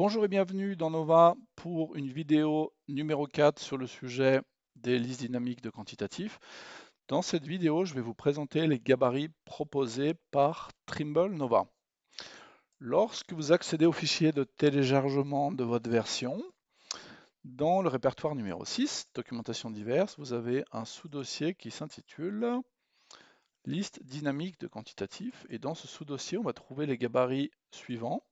Bonjour et bienvenue dans Nova pour une vidéo numéro 4 sur le sujet des listes dynamiques de quantitatifs. Dans cette vidéo, je vais vous présenter les gabarits proposés par Trimble Nova. Lorsque vous accédez au fichier de téléchargement de votre version, dans le répertoire numéro 6, documentation diverse, vous avez un sous-dossier qui s'intitule liste dynamique de quantitatifs. Et dans ce sous-dossier, on va trouver les gabarits suivants.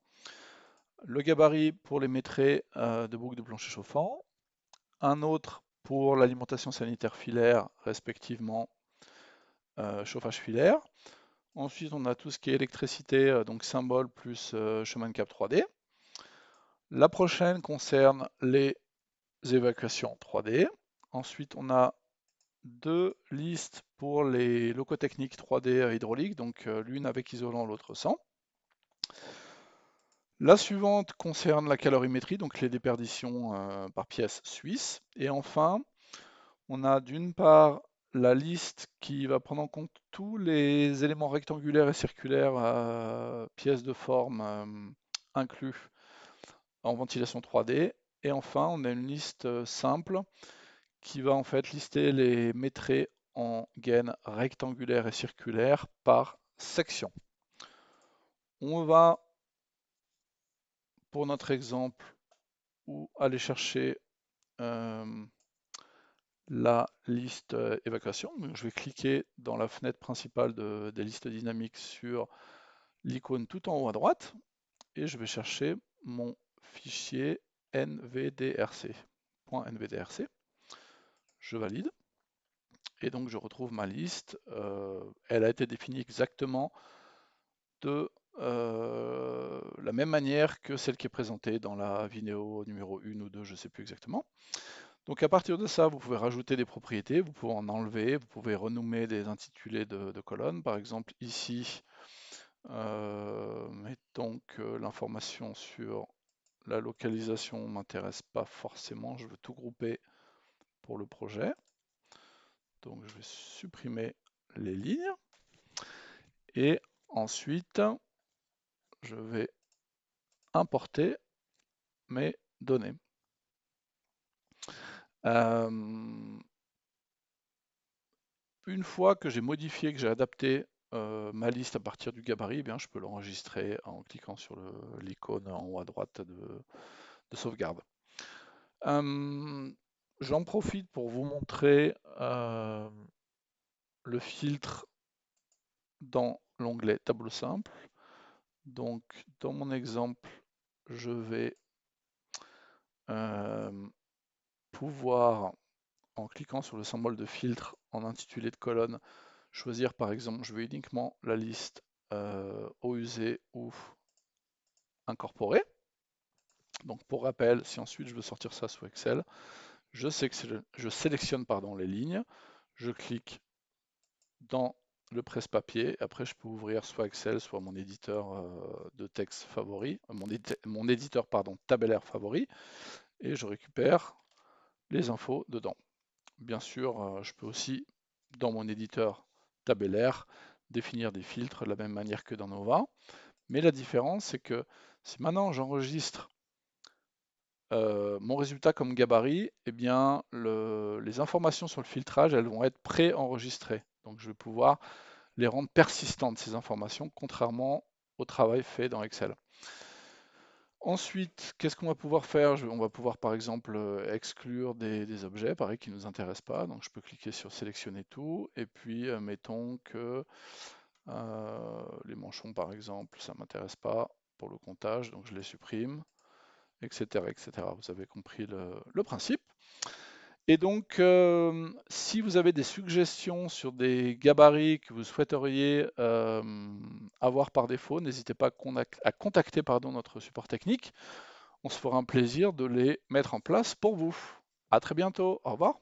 Le gabarit pour les maîtres de boucle de plancher chauffant, un autre pour l'alimentation sanitaire filaire, respectivement chauffage filaire. Ensuite, on a tout ce qui est électricité, donc symbole plus chemin de cap 3D. La prochaine concerne les évacuations 3D. Ensuite, on a deux listes pour les locaux techniques 3D hydrauliques, donc l'une avec isolant, l'autre sans. La suivante concerne la calorimétrie, donc les déperditions par pièce suisse. Et enfin, on a d'une part la liste qui va prendre en compte tous les éléments rectangulaires et circulaires pièces de forme inclus en ventilation 3D. Et enfin, on a une liste simple qui va en fait lister les métrés en gaines rectangulaires et circulaires par section. On va, pour notre exemple, aller chercher la liste évacuation. Donc, je vais cliquer dans la fenêtre principale des listes dynamiques sur l'icône tout en haut à droite et je vais chercher mon fichier nvdrc.nvdrc. Je valide et donc je retrouve ma liste. Elle a été définie exactement de la même manière que celle qui est présentée dans la vidéo numéro 1 ou 2, je ne sais plus exactement. Donc à partir de ça, vous pouvez rajouter des propriétés, vous pouvez en enlever, vous pouvez renommer des intitulés de colonnes. Par exemple ici, mettons que l'information sur la localisation ne m'intéresse pas forcément, je veux tout grouper pour le projet. Donc je vais supprimer les lignes. Et ensuite, je vais importer mes données. Une fois que j'ai modifié, que j'ai adapté ma liste à partir du gabarit, eh bien, je peux l'enregistrer en cliquant sur l'icône en haut à droite de sauvegarde. J'en profite pour vous montrer le filtre dans l'onglet tableau simple. Donc, dans mon exemple, je vais pouvoir, en cliquant sur le symbole de filtre en intitulé de colonne, choisir par exemple, je veux uniquement la liste eau usée ou incorporée. Donc pour rappel, si ensuite je veux sortir ça sous Excel, je sélectionne les lignes, je clique dans le presse-papier, après je peux ouvrir soit Excel, soit mon éditeur de texte favori, mon éditeur tabellaire favori, et je récupère les infos dedans. Bien sûr, je peux aussi, dans mon éditeur tabellaire, définir des filtres de la même manière que dans Nova. Mais la différence, c'est que si maintenant j'enregistre mon résultat comme gabarit, eh bien, les informations sur le filtrage, elles vont être pré-enregistrées. Donc je vais pouvoir les rendre persistantes, ces informations, contrairement au travail fait dans Excel. Ensuite, qu'est-ce qu'on va pouvoir faire? On va pouvoir par exemple exclure des objets, pareil, qui ne nous intéressent pas. Donc je peux cliquer sur sélectionner tout. Et puis mettons que les manchons par exemple, ça ne m'intéresse pas pour le comptage, donc je les supprime, etc. etc. Vous avez compris le principe. Et donc, si vous avez des suggestions sur des gabarits que vous souhaiteriez avoir par défaut, n'hésitez pas à contacter notre support technique. On se fera un plaisir de les mettre en place pour vous. À très bientôt. Au revoir.